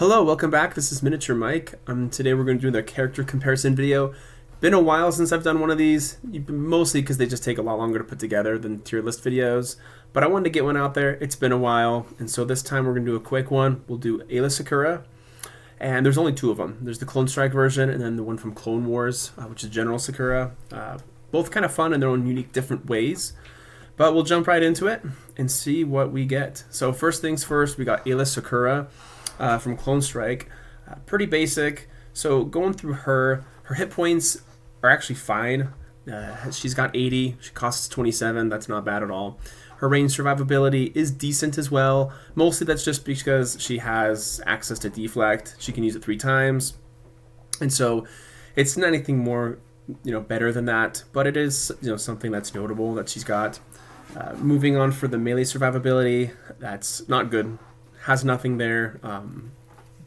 Hello, welcome back. This is Miniature Mike. Today we're going to do the character comparison video. Been a while since I've done one of these, mostly because they just take a lot longer to put together than tier list videos. But I wanted to get one out there. It's been a while, and so this time we're going to do a quick one. We'll do Aayla Secura, and there's only two of them. There's the Clone Strike version, and then the one from Clone Wars, which is General Secura. Both kind of fun in their own unique, different ways. But we'll jump right into it and see what we get. So first things first, we got Aayla Secura from Clone Strike. Pretty basic. So going through her hit points are actually fine. She's got 80. She costs 27. That's not bad at all. Her range survivability is decent as well. Mostly that's just because she has access to deflect. She can use it 3 times. And so it's not anything more, better than that, but it is, something that's notable that she's got. Moving on for the melee survivability, that's not good. Has nothing there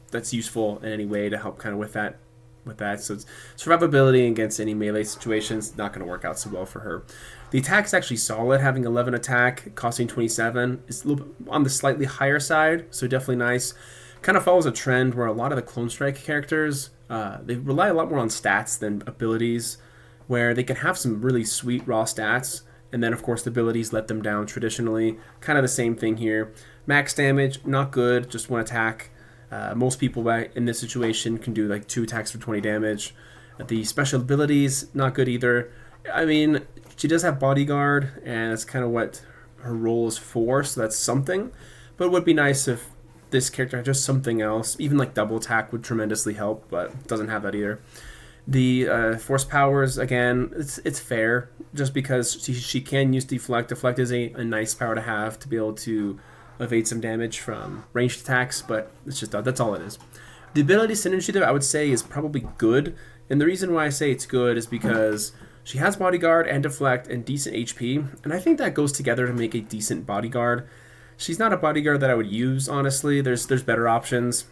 that's useful in any way to help kind of with that. So it's survivability against any melee situations, not going to work out so well for her. The attack's actually solid, having 11 attack, costing 27. It's a little bit on the slightly higher side, so definitely nice. Kind of follows a trend where a lot of the Clone Strike characters, they rely a lot more on stats than abilities, where they can have some really sweet raw stats, and then of course the abilities let them down traditionally. Kind of the same thing here. Max damage, not good, just 1 attack. Most people in this situation can do like 2 attacks for 20 damage. The special abilities, not good either. I mean, she does have bodyguard, and that's kind of what her role is for, so that's something. But it would be nice if this character had just something else. Even like double attack would tremendously help, but it doesn't have that either. The force powers, again, it's fair, just because she can use deflect. Deflect is a nice power to have to be able to evade some damage from ranged attacks, but it's just that's all it is. The ability synergy there, I would say, is probably good, and the reason why I say it's good is because she has bodyguard and deflect and decent HP, and I think that goes together to make a decent bodyguard. She's not a bodyguard that I would use, honestly. There's better options.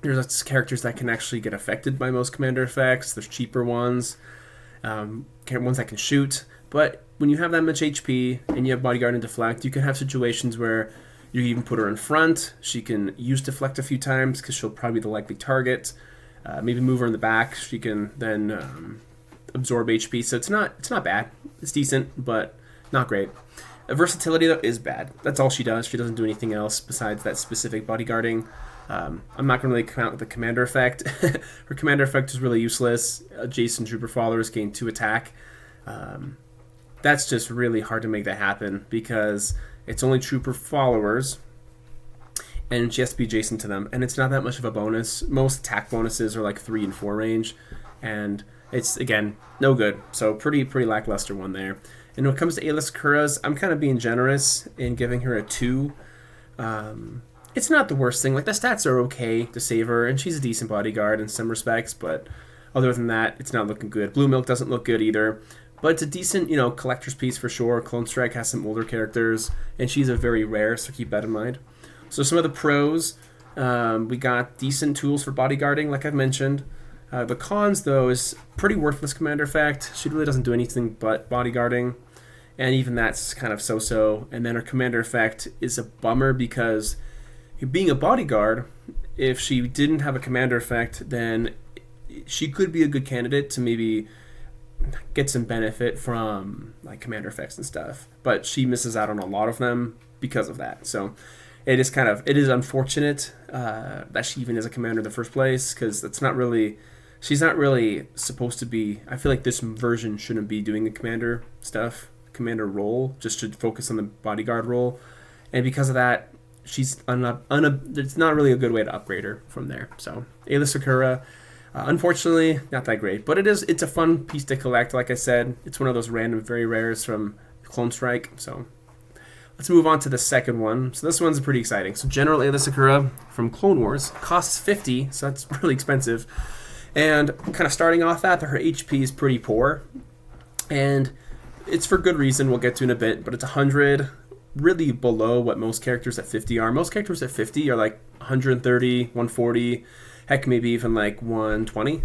There's characters that can actually get affected by most commander effects. There's cheaper ones, ones that can shoot, but when you have that much HP and you have bodyguard and deflect, you can have situations where you can even put her in front. She can use deflect a few times because she'll probably be the likely target. Maybe move her in the back. She can then absorb HP. So it's not bad. It's decent, but not great. Versatility, though, is bad. That's all she does. She doesn't do anything else besides that specific bodyguarding. I'm not going to really count the commander effect. Her commander effect is really useless. Adjacent trooper followers gain 2 attack. That's just really hard to make that happen because it's only trooper followers, and she has to be adjacent to them, and it's not that much of a bonus. Most attack bonuses are like 3 and 4 range, and it's, again, no good. So pretty lackluster one there. And when it comes to Aayla Secura's, I'm kind of being generous in giving her a 2. It's not the worst thing. Like, the stats are okay to save her, and she's a decent bodyguard in some respects, but other than that, it's not looking good. Blue Milk doesn't look good either. But it's a decent, collector's piece for sure. Clone Strike has some older characters, and she's a very rare, so keep that in mind. So some of the pros, we got decent tools for bodyguarding, like I've mentioned. The cons, though, is pretty worthless commander effect. She really doesn't do anything but bodyguarding, and even that's kind of so-so. And then her commander effect is a bummer because being a bodyguard, if she didn't have a commander effect, then she could be a good candidate to maybe get some benefit from like commander effects and stuff, but she misses out on a lot of them because of that. So it is unfortunate that she even is a commander in the first place, because she's not really supposed to be. I feel like this version shouldn't be doing the commander role, just should focus on the bodyguard role, and because of that, she's it's not really a good way to upgrade her from there. So Aayla Secura, unfortunately, not that great, but it's a fun piece to collect. Like I said, it's one of those random, very rares from Clone Strike. So let's move on to the second one. So this one's pretty exciting. So General Aayla Secura from Clone Wars costs 50, so that's really expensive. And kind of starting off that, her HP is pretty poor, and it's for good reason. We'll get to in a bit, but it's 100, really below what most characters at 50 are. Most characters at 50 are like 130, 140. Heck, maybe even like 120.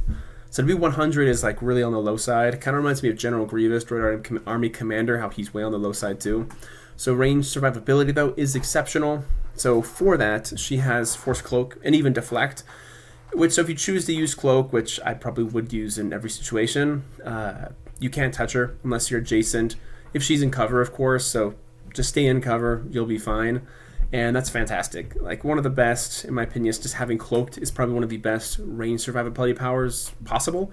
So to be 100 is like really on the low side. It kind of reminds me of General Grievous, Droid Army Commander, how he's way on the low side too. So range survivability, though, is exceptional. So for that, she has Force Cloak and even Deflect, which, so if you choose to use Cloak, which I probably would use in every situation, you can't touch her unless you're adjacent. If she's in cover, of course, so just stay in cover, you'll be fine. And that's fantastic. Like, one of the best, in my opinion, is just having Cloaked is probably one of the best range survivability powers possible.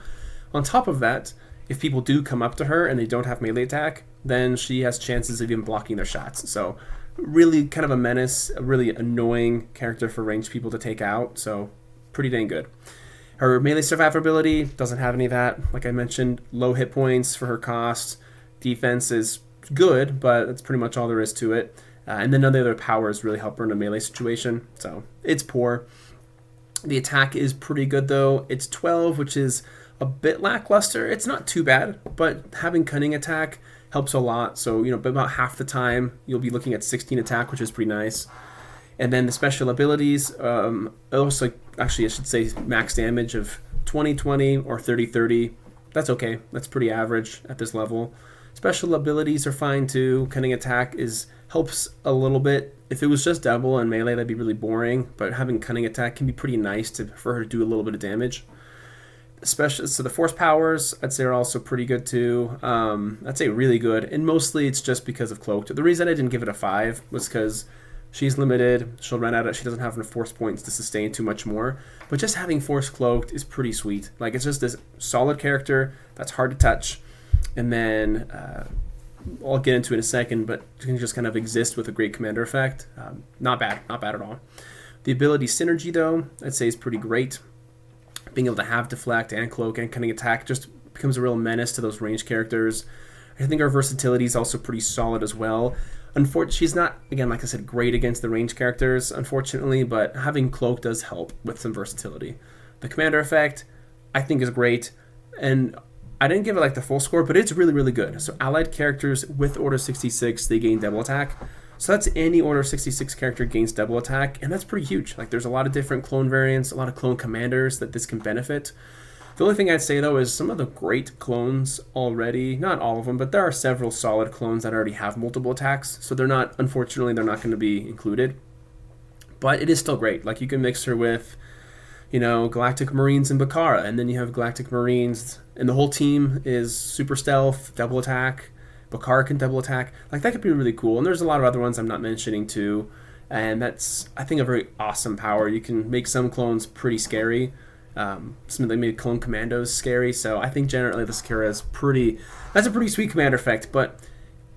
On top of that, if people do come up to her and they don't have melee attack, then she has chances of even blocking their shots. So really kind of a menace, a really annoying character for ranged people to take out. So pretty dang good. Her melee survivability doesn't have any of that. Like I mentioned, low hit points for her cost. Defense is good, but that's pretty much all there is to it. And then none of the other powers really help her in a melee situation. So it's poor. The attack is pretty good, though. It's 12, which is a bit lackluster. It's not too bad, but having Cunning Attack helps a lot. So, about half the time you'll be looking at 16 attack, which is pretty nice. And then the special abilities, also, actually I should say max damage of 20-20 or 30-30. That's okay. That's pretty average at this level. Special abilities are fine too. Cunning Attack helps a little bit. If it was just double and melee, that'd be really boring. But having Cunning Attack can be pretty nice for her to do a little bit of damage. So the force powers, I'd say, are also pretty good too. I'd say really good, and mostly it's just because of Cloaked. The reason I didn't give it a 5 was because she's limited. She'll run out of. She doesn't have enough force points to sustain too much more. But just having Force Cloaked is pretty sweet. Like, it's just this solid character that's hard to touch, and then I'll get into it in a second. But you can just kind of exist with a great commander effect. Not bad at all. The ability synergy, though, I'd say is pretty great. Being able to have Deflect and Cloak and Cunning Attack just becomes a real menace to those ranged characters. I think her versatility is also pretty solid as well. Unfortunately, she's not, again, like I said, great against the ranged characters, unfortunately, but having Cloak does help with some versatility. The commander effect, I think, is great, and I didn't give it like the full score, but it's really, really good. So allied characters with Order 66, they gain double attack. So that's any Order 66 character gains double attack, and that's pretty huge. Like, there's a lot of different clone variants, a lot of clone commanders that this can benefit. The only thing I'd say, though, is some of the great clones already, not all of them, but there are several solid clones that already have multiple attacks, so unfortunately, they're not going to be included. But it is still great. Like, you can mix her with, Galactic Marines and Bakara, and then you have Galactic Marines, and the whole team is super stealth, double attack. Bakara can double attack. Like, that could be really cool. And there's a lot of other ones I'm not mentioning too. And that's, I think, a very awesome power. You can make some clones pretty scary. They made clone commandos scary. So I think generally the Secura is that's a pretty sweet commander effect. But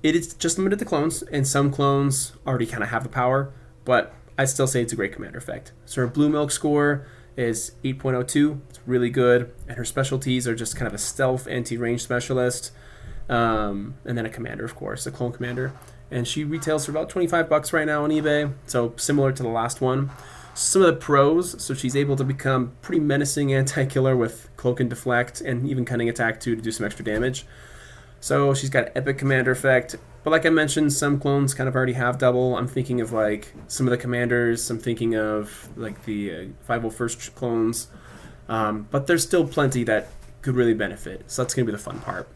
it is just limited to clones. And some clones already kind of have the power. But I still say it's a great commander effect. So her Blue Milk score is 8.02. It's really good. And her specialties are just kind of a stealth anti-range specialist. And then a commander, of course, a clone commander, and she retails for about $25 right now on eBay, so similar to the last one. Some of the pros, so she's able to become pretty menacing anti-killer with Cloak and Deflect, and even Cunning Attack too to do some extra damage. So she's got epic commander effect, but like I mentioned, some clones kind of already have double. I'm thinking of like some of the commanders, I'm thinking of like the 501st clones, but there's still plenty that could really benefit. So that's going to be the fun part.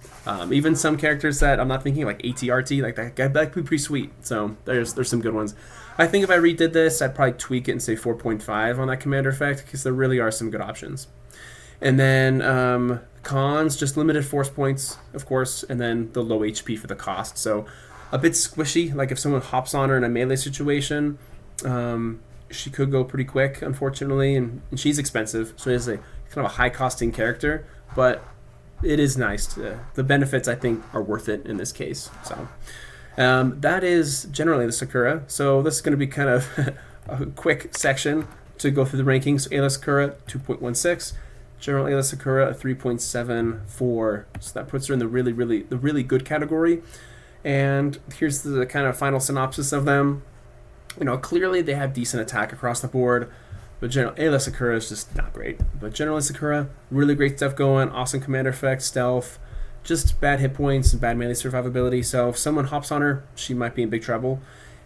Even some characters that I'm not thinking, like ATRT, like that could be pretty sweet. So there's some good ones. I think if I redid this, I'd probably tweak it and say 4.5 on that commander effect, because there really are some good options. And then cons, just limited force points, of course, and then the low HP for the cost. So a bit squishy, like if someone hops on her in a melee situation, she could go pretty quick, unfortunately, and she's expensive, so it's a kind of a high costing character, but it is nice. The benefits, I think, are worth it in this case. So that is generally the Secura. So this is going to be kind of a quick section to go through the rankings. Aayla Secura, 2.16. General Aayla Secura, a 3.74. So that puts her in the really good category. And here's the kind of final synopsis of them. Clearly they have decent attack across the board, but General Aayla Secura is just not great. But General Secura, really great stuff going, awesome commander effect, stealth, just bad hit points and bad melee survivability. So if someone hops on her, she might be in big trouble.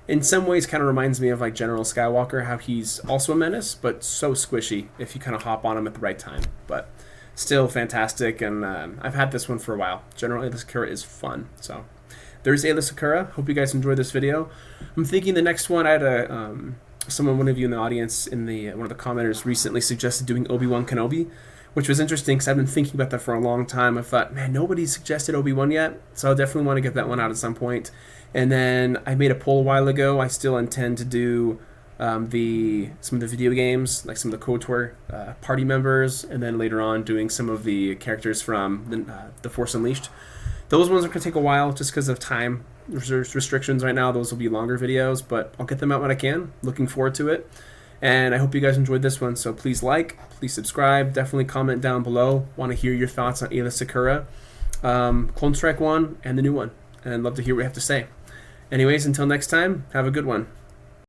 In some ways, kind of reminds me of like General Skywalker, how he's also a menace, but so squishy if you kind of hop on him at the right time. But still fantastic, and I've had this one for a while. General Aayla Secura is fun. So there's Aayla Secura. Hope you guys enjoyed this video. I'm thinking the next one, I had one of you in the audience, one of the commenters recently suggested doing Obi-Wan Kenobi, which was interesting because I've been thinking about that for a long time. I thought, man, nobody suggested Obi-Wan yet, so I'll definitely want to get that one out at some point. And then I made a poll a while ago. I still intend to do some of the video games, like some of the KOTOR party members, and then later on doing some of the characters from the Force Unleashed. Those ones are going to take a while just because of time restrictions right now. Those will be longer videos, but I'll get them out when I can. Looking forward to it. And I hope you guys enjoyed this one. So please like, please subscribe, definitely comment down below. Want to hear your thoughts on Aayla Secura, Clone Strike 1, and the new one. And I'd love to hear what you have to say. Anyways, until next time, have a good one.